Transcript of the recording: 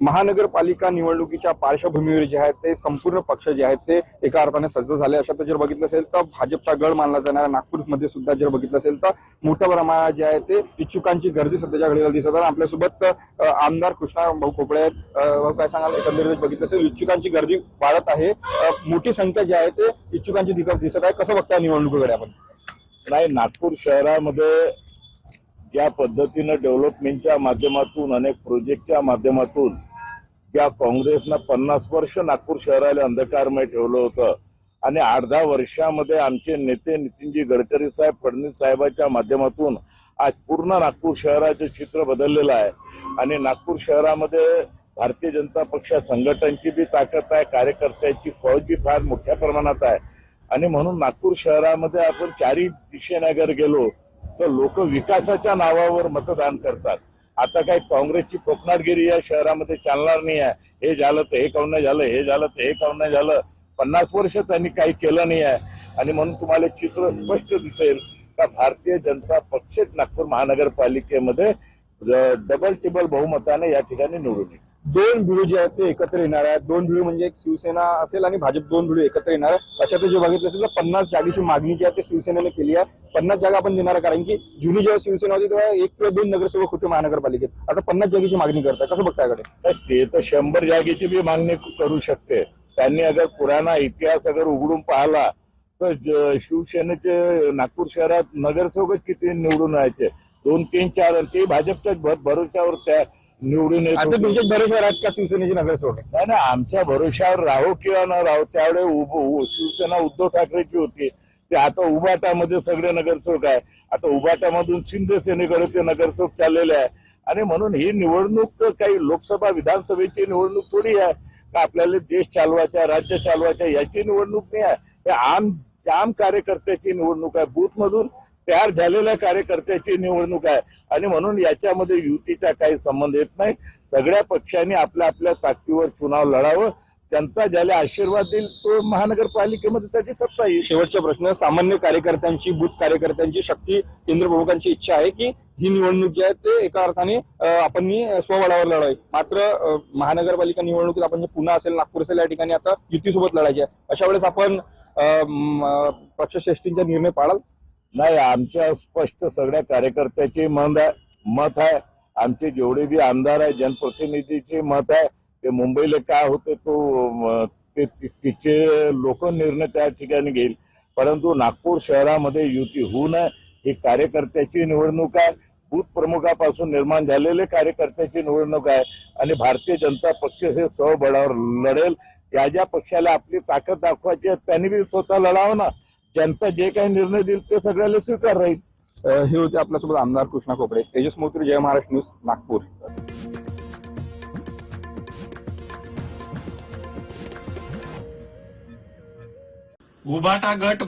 महानगरपालिका निवडणुकीच्या पार्श्वभूमीवर जे आहेत ते संपूर्ण पक्ष जे आहेत ते एका अर्थाने सज्ज झाले। अशात जर बघितलं असेल तर भाजपचा गड मानला जाणारा नागपूरमध्ये सुद्धा जर बघितलं असेल तर मोठ्या प्रमाणात जे आहे ते इच्छुकांची गर्दी सध्याच्या घडीला दिसत आहे। आपल्यासोबत आमदार कृष्णा भाऊ खोपळे आहेत। काय सांगाल, एकंदरीत बघितलं असेल इच्छुकांची गर्दी वाढत आहे, मोठी संख्या जी आहे ते इच्छुकांची दिसत आहे। कसं बघताय निवडणुकीकडे आपण? नाही, नागपूर शहरामध्ये ज्या पद्धतीनं डेव्हलपमेंटच्या माध्यमातून अनेक प्रोजेक्टच्या माध्यमातून ज्या काँग्रेसनं 50 वर्ष नागपूर शहराला अंधकारमय ठेवलं होतं आणि 8-10 वर्षामध्ये आमचे नेते नितीनजी गडकरी साहेब, फडणवीस साहेबांच्या माध्यमातून आज पूर्ण नागपूर शहराचे चित्र बदललेलं आहे। आणि नागपूर शहरामध्ये भारतीय जनता पक्ष संघटनांची बी ताकद आहे, कार्यकर्त्यांची फौज बी फार मोठ्या प्रमाणात आहे। आणि म्हणून नागपूर शहरामध्ये आपण चारही दिशेने अगर गेलो तर लोक विकासाच्या नावावर मतदान करतात। आता काही काँग्रेसची कोकणाटगिरी या शहरामध्ये चालणार नाही आहे। हे झालं तर हे काऊन नाही झालं, हे झालं तर हे काऊन नाही झालं। 50 वर्ष त्यांनी काही केलं नाही आहे। आणि म्हणून तुम्हाला चित्र स्पष्ट दिसेल का भारतीय जनता पक्ष नागपूर महानगरपालिकेमध्ये डबल टिबल बहुमताने या ठिकाणी निवडून येईल। दोन भिडू जे आहेत ते एकत्र येणार आहेत। दोन भिडू म्हणजे एक शिवसेना असेल आणि भाजप, दोन भिडू एकत्र येणार आहे। अशात जे बघितलं असेल तर 50 जागेची मागणी जी आहे ते शिवसेनेने केली आहे। 50 जागा आपण देणार आहे, कारण की जुनी जेव्हा शिवसेना होती तेव्हा 1 किंवा 2 नगरसेवक होते महानगरपालिकेत। आता 50 जागेची मागणी करताय, कसं बघताय कडे? ते तर 100 जागेची बी मागणी करू शकते। त्यांनी अगर पुराणा इतिहास अगर उघडून पाहिला तर शिवसेनेचे नागपूर शहरात नगरसेवक किती निवडून यायचे, 2, 3, 4 आणि ते भाजपच्या भरोश्यावर त्या निवडून येत। आता तुमच्या भरोश्यावर आहेत का शिवसेनेचे नगरसेवक? नाही ना, आमच्या भरोश्यावर राहो किंवा न राहो त्यावेळेस शिवसेना उद्धव ठाकरेची होती। ते आता उबाटामध्ये सगळे नगरसेवक आहे। आता उबाटामधून शिंदे सेनेकडे ते नगरसेवक चाललेले आहे। आणि म्हणून ही निवडणूक काही लोकसभा विधानसभेची निवडणूक थोडी आहे का आपल्याला देश चालवायचा, राज्य चालवायचा याची निवडणूक नाही आहे। हे आम कार्यकर्त्याची निवडणूक आहे, बूथ मधून तयार झालेल्या कार्यकर्त्याची निवडणूक आहे। आणि म्हणून याच्यामध्ये युतीचा काही संबंध येत नाही। सगळ्या पक्षांनी आपल्या आपल्या ताकदीवर चुनाव लढावं। जनता ज्याला आशीर्वाद देईल तो महानगरपालिकेमध्ये त्याची सत्ता येईल। शेवटचा प्रश्न, सामान्य कार्यकर्त्यांची, बूथ कार्यकर्त्यांची, शक्ती केंद्र प्रमुखांची इच्छा आहे की ही निवडणूक जी आहे ते एका अर्थाने आपण स्वबळावर लढावी। मात्र महानगरपालिका निवडणुकीत आपण जे पुणे असेल, नागपूर असेल या ठिकाणी आता युतीसोबत लढायचे आहे। अशा वेळेस आपण पक्षश्रेष्ठींचा निर्णय पाळाल? नाही, आमच्या स्पष्ट सगळ्या कार्यकर्त्याचे मत आहे। आमचे जेवढे बी आमदार आहे, जनप्रतिनिधीचे मत आहे। ते मुंबईला काय होते तो तिचे लोक निर्णय त्या ठिकाणी घेईल। परंतु नागपूर शहरामध्ये युती होऊ नये ही कार्यकर्त्याची निवडणूक आहे। बूथ प्रमुखापासून निर्माण झालेले कार्यकर्त्याची निवडणूक आहे। आणि भारतीय जनता पक्ष हे स्वबळावर लढेल। ज्या ज्या पक्षाला आपली ताकद दाखवायची आहे त्यांनी बी स्वतः लढावं ना। जनता जे काही निर्णय देईल ते सगळ्याला स्वीकार राहील। हे होते आपल्यासोबत आमदार कृष्णा खोपळे। तेजस मोत्री, जय महाराष्ट्र न्यूज, नागपूर। उबाटा गट